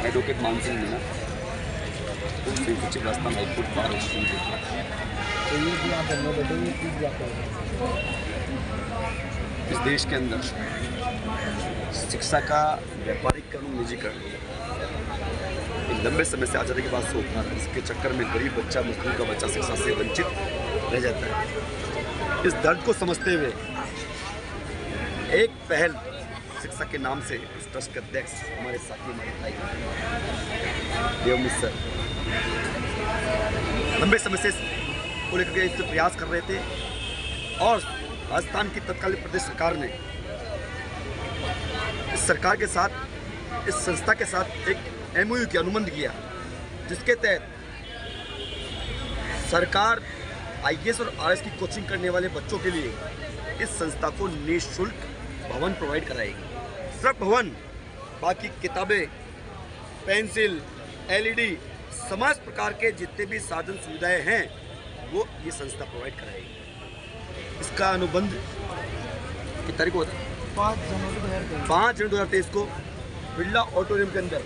Advocate Mansingh Meena, सचिव Rajasthan high court bar इस देश के अंदर शिक्षा का व्यापारीकरण, निजीकरण एक लंबे समय से आज़ादी के बाद से होता है। इसके चक्कर में गरीब बच्चा, मजदूर का बच्चा शिक्षा से वंचित रह जाता है। इस दर्द को समझते हुए एक पहल शिक्षा के नाम से इस ट्रस्ट के अध्यक्ष हमारे साथी, हमारे भाई देवमित सर लंबे समय से को लेकर के इससे प्रयास कर रहे थे और राजस्थान की तत्कालीन प्रदेश सरकार ने इस सरकार के साथ, इस संस्था के साथ एक MOU की अनुबंध किया, जिसके तहत सरकार IAS और RS की कोचिंग करने वाले बच्चों के लिए इस संस्था को निःशुल्क भवन प्रोवाइड कराएगी। सिर्फ भवन, बाकी किताबें, पेंसिल, LED, समस्त प्रकार के जितने भी साधन सुविधाएं हैं वो ये संस्था प्रोवाइड कराएगी। इसका अनुबंध किस तारीख को होता है? 5 जनवरी 2023 को बिरला ऑडिटोरियम के अंदर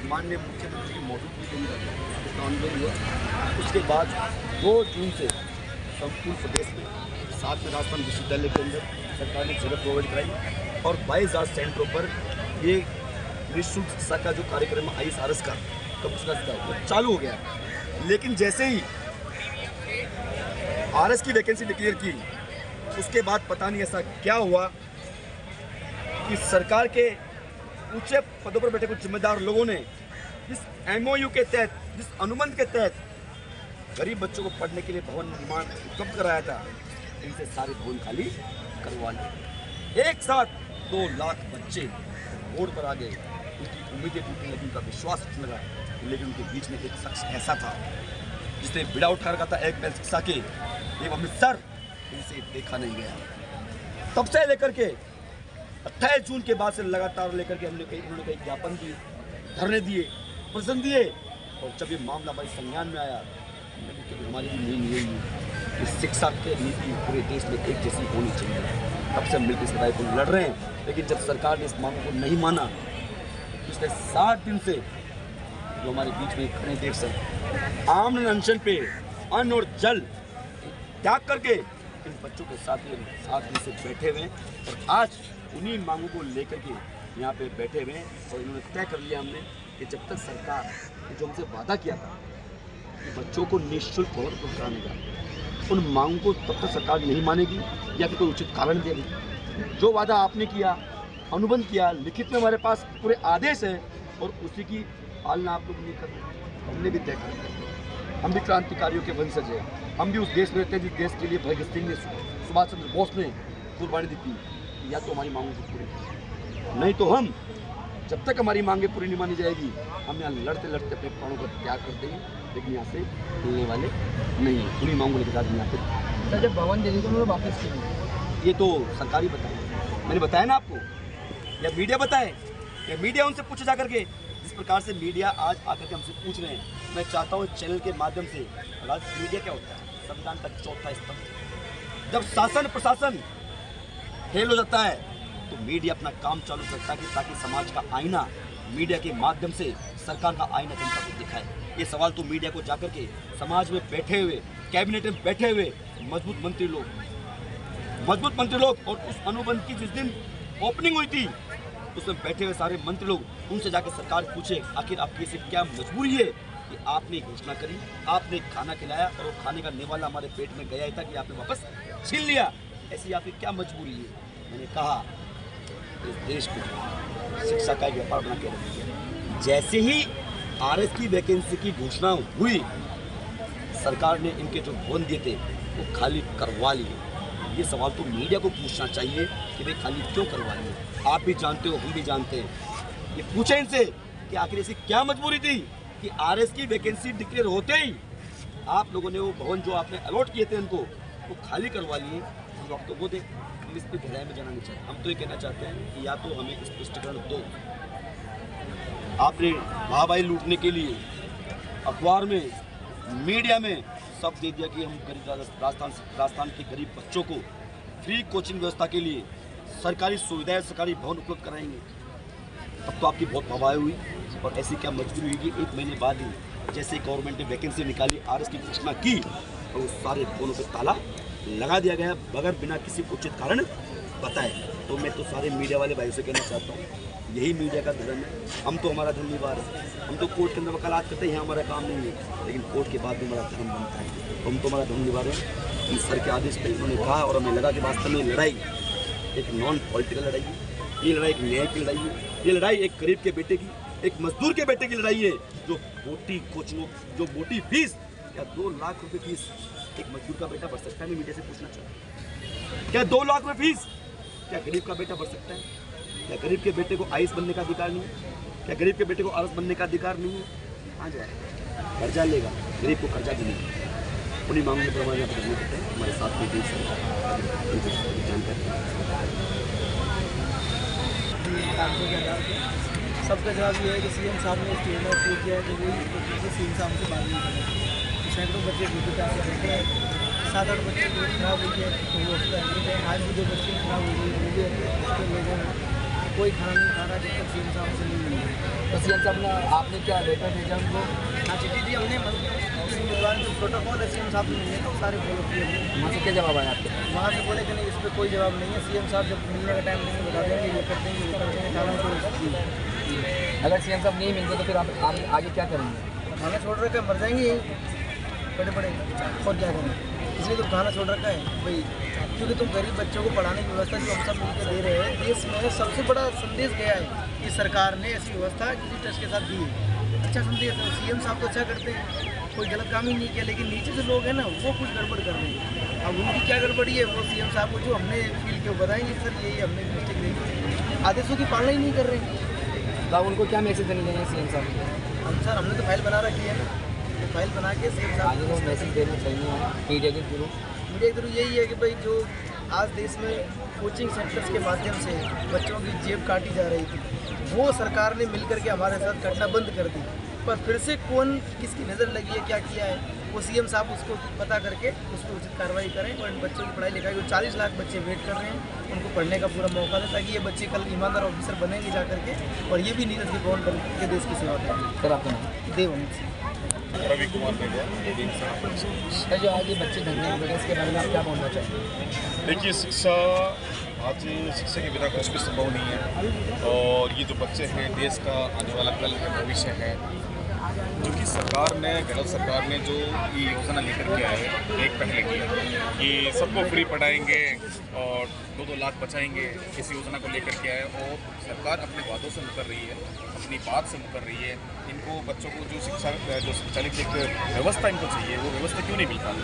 माननीय मुख्यमंत्री की मौजूदगी के अंदर इसका अनुबंध हुआ। उसके बाद 2 जून से संपूर्ण प्रदेश में 7 में राजस्थान विश्वविद्यालय के अंदर सरकार ने जगह प्रोवाइड कराई और 22,000 सेंटरों पर ये निःशुल्क शिक्षा का जो कार्यक्रम IAS RS का वो चालू हो गया। लेकिन जैसे ही RS की वैकेंसी डिक्लेयर की, उसके बाद पता नहीं ऐसा क्या हुआ कि सरकार के ऊंचे पदों पर बैठे कुछ जिम्मेदार लोगों ने जिस MOU के तहत, जिस अनुबंध के तहत गरीब बच्चों को पढ़ने के लिए भवन निर्माण उपलब्ध कराया था, इनसे सारे भवन खाली करवा लिए। एक साथ 2 लाख बच्चे रोड पर आ गए। उनकी उम्मीदें टूटने लगी, उनका विश्वास टूटने लगा। लेकिन उनके बीच में एक शख्स ऐसा था जिसने बिड़ा उठा रखा था एक पहल शिक्षा के, अमित सर, इनसे देखा नहीं गया। तब से लेकर के 28 जून के बाद से लगातार लेकर के उन्होंने कई ज्ञापन दिए, धरने दिए, प्रश्न दिए और जब ये मामला हमारे संज्ञान में आया, हमारी नींद यही है कि शिक्षा के नीति पूरे देश में एक जैसी होनी चाहिए। तब से मिलकर इस लड़ाई को लड़ रहे हैं। लेकिन जब सरकार ने इस मामले को नहीं माना, पिछले 60 दिन से जो हमारे बीच में खड़े देव सर आमरण अनशन पे अन्न और जल त्याग करके इन बच्चों के साथ 7 दिन से बैठे हुए हैं और आज उन्हीं मांगों को लेकर के यहाँ पे बैठे हुए हैं। और इन्होंने तय कर लिया हमने कि जब तक सरकार जो हमसे वादा किया था कि बच्चों को निःशुल्क भवन उपलब्ध कराने का, उन मांगों को तब तक सरकार नहीं मानेगी या फिर कोई उचित कारण देगी। जो वादा आपने किया, अनुबंध किया, लिखित में हमारे पास पूरे आदेश है और उसी की पालना आप लोग नहीं कर रहे। हमने भी तय कर, हम भी क्रांतिकारियों के वंशज हैं। हम भी उस देश में रहते हैं जिस देश के लिए भगत सिंह ने, सुभाष चंद्र बोस ने कुर्बानी दी थी। या तो हमारी मांगों को पूरी, नहीं तो हम, जब तक हमारी मांगें पूरी नहीं मानी जाएगी, हम यहाँ लड़ते लड़ते अपने प्राणों का त्याग कर देंगे। लेकिन यहाँ से मिलने वाले नहीं, पूरी मांगों के साथ यहाँ पे जब भवन देने को वापस किए, ये तो सरकारी बताए, मैंने बताया ना आपको, या मीडिया बताए, या मीडिया उनसे पूछे जा करके। जिस प्रकार से मीडिया आज आकर के हमसे पूछ रहे हैं, मैं चाहता हूँ चैनल के माध्यम से, मीडिया क्या होता है? संविधान का चौथा स्तंभ। जब शासन प्रशासन फेल हो जाता है तो मीडिया अपना काम चालू करता है ताकि समाज का आईना मीडिया के माध्यम से सरकार का आईना जनता को दिखाए। ये सवाल तो मीडिया को जाकर के समाज में बैठे हुए, कैबिनेट में बैठे हुए मजबूत मंत्री लोग और उस अनुबंध की जिस दिन ओपनिंग हुई थी उसमें बैठे हुए सारे मंत्री लोग, उनसे जाकर सरकार पूछे आखिर आपकी ऐसी क्या मजबूरी है कि आपने घोषणा करी, आपने खाना खिलाया और वो खाने का निवाला हमारे पेट में गया ही था कि आपने वापस छीन लिया, ऐसी आपकी क्या मजबूरी है? मैंने कहा इस देश को शिक्षा का व्यापार बना के रख दिया। जैसे ही RS की वैकेंसी की घोषणा हुई, सरकार ने इनके जो भवन दिए थे वो खाली करवा लिए। ये सवाल तो मीडिया को पूछना चाहिए कि भाई खाली क्यों करवा लिए? आप भी जानते हो, हम भी जानते हैं। ये पूछे इनसे कि आखिर ऐसी क्या मजबूरी थी कि RS की वैकेंसी डिक्लेयर होते ही आप लोगों ने वो भवन जो आपने अलॉट किए थे उनको वो खाली करवा लिए। हम आप तो वो दें, हम इस पर गहराई में जाना नहीं चाहते। हम तो ये कहना चाहते हैं कि या तो हमें स्पष्टीकरण दो। आपने वाहवाही लूटने के लिए अखबार में, मीडिया में सब दे दिया कि हम गरीब राजस्थान के गरीब बच्चों को फ्री कोचिंग व्यवस्था के लिए सरकारी सुविधाएं, सरकारी भवन उपलब्ध कराएंगे, तब तो आपकी बहुत हवाएं हुई। और ऐसी क्या मजबूरी हुई कि 1 महीने बाद ही जैसे गवर्नमेंट ने वैकेंसी निकाली, आरएस की घोषणा की, और तो सारे भवनों पर ताला लगा दिया गया बगैर बिना किसी उचित कारण बताए। तो मैं तो सारे मीडिया वाले भाइयों से कहना चाहता हूँ, यही मीडिया का धर्म है। हम तो हमारा धर्म निभा रहे हैं, हम तो कोर्ट के अंदर वकालत करते हैं, हमारा काम नहीं है, लेकिन कोर्ट के बाद भी हमारा धर्म बनता है। तो हम तो हमारा धर्म निभा रहे हैं। इस सर के आदेश पर इन्होंने कहा और हमें लगा कि वास्तव में लड़ाई एक नॉन पॉलिटिकल लड़ाई है, ये लड़ाई एक न्याय की लड़ाई है, ये लड़ाई एक गरीब के बेटे की, एक मजदूर के बेटे की लड़ाई है, जो बोटी कोचिंगों, जो बोटी फीस या 2 लाख रुपए फीस एक मजदूर का बेटा भर सकता है। मैं मीडिया से पूछना चाहता हूँ, क्या 2 लाख रुपए फीस क्या गरीब का बेटा भर सकता है? क्या गरीब के बेटे को आईएएस बनने का अधिकार नहीं है? क्या गरीब के बेटे को आरएस बनने का अधिकार नहीं है? कहाँ जाए? कर्जा लेगा, गरीब को कर्जा भी नहीं। उन्हीं मांगों के प्रमाण यहाँ पर करने पड़ते हैं। हमारे साथ में जानकारी सबका जवाब ये है कि सीएम साहब ने स्टेट में अप्रूव किया है कि वही सीएम साहब से बात नहीं करें। सैकड़ों बच्चे ड्यूटी पे आके बैठे हैं, 7-8 बच्चे की खराब हुई है, तो वो उसको एडमिट है। आज भी 2 बच्चे खराब हो गई, वो भी हॉस्पिटल ले गए हैं। कोई खाना नहीं खा रहा जब तक सीएम साहब से नहीं मिली। तो सीएम साहब ने आपने क्या लेटर भेजा उनको? हाँ, चिट्ठी दी हमने, जो प्रोटोकॉल है सीएम साहब ने मिले तो सारे फॉलो किए। वहाँ से क्या जवाब आया आपके? वहाँ से बोले कि नहीं, इस पर कोई जवाब नहीं है, सीएम साहब जब मिलने का टाइम नहीं बता देंगे, ये कर देंगे, वो कर देंगे। थाना को अगर सीएम साहब नहीं मिलते तो फिर आप आगे क्या करेंगे? थाना छोड़ रखा है, मर जाएंगे यही बड़े और क्या करेंगे। इसलिए तो थाना छोड़ रखा है भाई, क्योंकि तुम गरीब बच्चों को पढ़ाने की व्यवस्था जो हम सब मिलकर दे रहे हैं, देश में सबसे बड़ा संदेश गया है कि सरकार ने ऐसी व्यवस्था किसी ट्रस्ट के साथ दी है। अच्छा संदेश है, सीएम साहब तो अच्छा करते हैं, कोई गलत काम ही नहीं किया, लेकिन नीचे से लोग हैं ना, वो कुछ गड़बड़ कर रहे हैं। अब उनकी क्या गड़बड़ी है, वो सीएम साहब को जो हमने फील किया बताएंगे, सर यही हमने मिस्टेक देखी, आदेशों की पालना ही नहीं कर रहे हैं। तो उनको क्या मैसेज देने चाहिए सीएम साहब को? हम सर हमने तो फाइल बना रखी है ना, तो फाइल बना के सीएम साहब आगे को मैसेज देना चाहिए मीडिया के थ्रू। मीडिया के थ्रू यही है कि भाई जो आज देश में कोचिंग सेंटर्स के माध्यम से बच्चों की जेब काटी जा रही थी, वो सरकार ने मिलकर के हमारे साथ करना बंद कर दी। पर फिर से कौन किसकी नज़र लगी है, क्या किया है, वो सीएम साहब उसको पता करके उस पर उचित कार्रवाई करें। और इन बच्चों की पढ़ाई लिखाई, जो 40 लाख बच्चे वेट कर रहे हैं, उनको पढ़ने का पूरा मौका दें, ताकि ये बच्चे कल ईमानदार ऑफिसर बनेंगे जा करके, और ये भी नीरज के भवन बन के देश की सेवा करें। सर आपका नाम? देवअमित सिंह। रवि कुमार मेघा। सर जो आज ये बच्चे धरने में बैठे, इसके बारे में आप क्या बोलना चाहेंगे? देखिए, शिक्षा आज शिक्षा के बिना कुछ भी संभव नहीं है, और ये जो बच्चे हैं देश का आने वाला कल है, भविष्य है। जो कि सरकार ने, गलत सरकार ने जो ये योजना लेकर के आए, एक पहले की कि सबको फ्री पढ़ाएंगे और 2-2 लाख बचाएंगे, इस योजना को लेकर के आए, और सरकार अपने वादों से मुकर रही है, अपनी बात से मुकर रही है। इनको बच्चों को जो शिक्षा, जो संचालित एक व्यवस्था इनको चाहिए, वो व्यवस्था क्यों नहीं मिल पाती,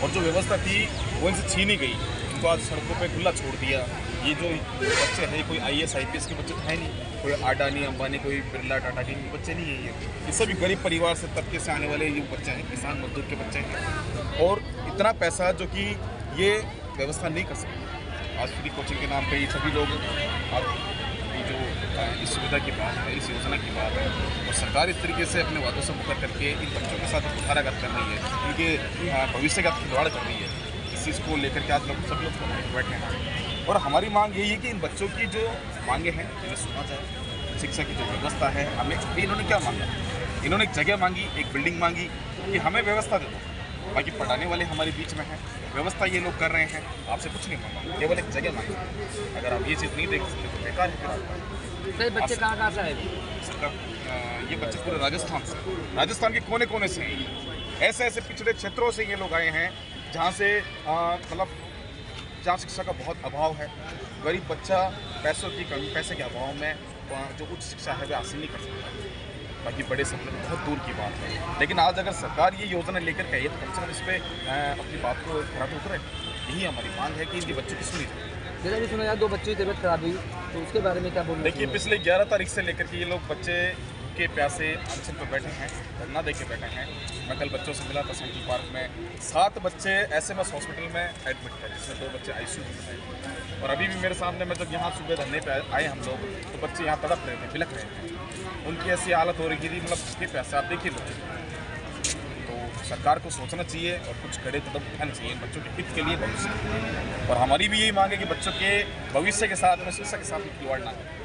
और जो व्यवस्था थी वो इनसे छीनी गई। इनको आज सड़कों पे खुला छोड़ दिया। ये जो बच्चे हैं, कोई IAS IPS के बच्चे तो हैं नहीं, कोई अडानी अंबानी, कोई बिरला टाटा के बच्चे नहीं है। ये सभी गरीब परिवार से, तबके से आने वाले ये बच्चे हैं, किसान मजदूर के बच्चे हैं, और इतना पैसा जो कि ये व्यवस्था नहीं कर सकती। आज फ्री कोचिंग के नाम पे ये सभी लोग, आज ये जो इस सुविधा की बात है, इस योजना की बात है, और सरकार इस तरीके से अपने वादों से मुकर करके इन बच्चों के साथ कुठाराघात कर रही है, इनके भविष्य का खिलवाड़ कर रही है। इस चीज़ को लेकर के आज लोग सब लोग बैठे हैं, और हमारी मांग यही है कि इन बच्चों की जो मांगे हैं इन्हें सुना जाए। शिक्षा की जो व्यवस्था है, हमें इन्होंने क्या मांगा? इन्होंने एक जगह मांगी, एक बिल्डिंग मांगी कि हमें व्यवस्था दे दो। बाकी पढ़ाने वाले हमारे बीच में हैं, व्यवस्था ये लोग कर रहे हैं, आपसे कुछ नहीं मांगा, केवल एक जगह मांगी। अगर आप ये चीज़ नहीं देख सकते तो बेकार है। फिर सर बच्चे कहाँ से आए? ये बच्चे पूरे राजस्थान के कोने कोने से हैं। ऐसे पिछड़े क्षेत्रों से ये लोग आए हैं जहाँ से मतलब जहाँ शिक्षा का बहुत अभाव है। गरीब बच्चा पैसों की कमी, पैसे के अभाव में जो उच्च शिक्षा है वह हासिल नहीं कर सकता। बाकी बड़े सपने बहुत दूर की बात है, लेकिन आज अगर सरकार ये योजना लेकर के आई है तो कम से कम इस पर अपनी बात को खरा तो उतरे। यही हमारी मांग है कि इनके बच्चों की सुनी जाए। जैसा भी सुना यार 2 बच्चों की तबीयत खराब हुई, तो उसके बारे में क्या बोलना? देखिए, पिछले 11 तारीख से लेकर के ये लोग बच्चे के प्यासे अनशन पर बैठे हैं, धरना दे के बैठे हैं। मैं कल बच्चों से मिला था सेंट्रल पार्क में। 7 बच्चे SMS हॉस्पिटल में एडमिट थे, जिसमें 2 बच्चे ICU में थे। और अभी भी मेरे सामने, मैं जब यहाँ सुबह धरने पे आए हम लोग, तो बच्चे यहाँ तड़प रहे थे, बिलख रहे थे। उनकी ऐसी हालत हो रही थी, मतलब उसके प्यासे आप देखिए लोग। तो सरकार को सोचना चाहिए और कुछ कड़े कदम उठाने चाहिए बच्चों के हित के लिए, भविष्य के लिए। और हमारी भी यही मांग है कि बच्चों के भविष्य के साथ में शिक्षा के साथ खिलवाड़ ना करें।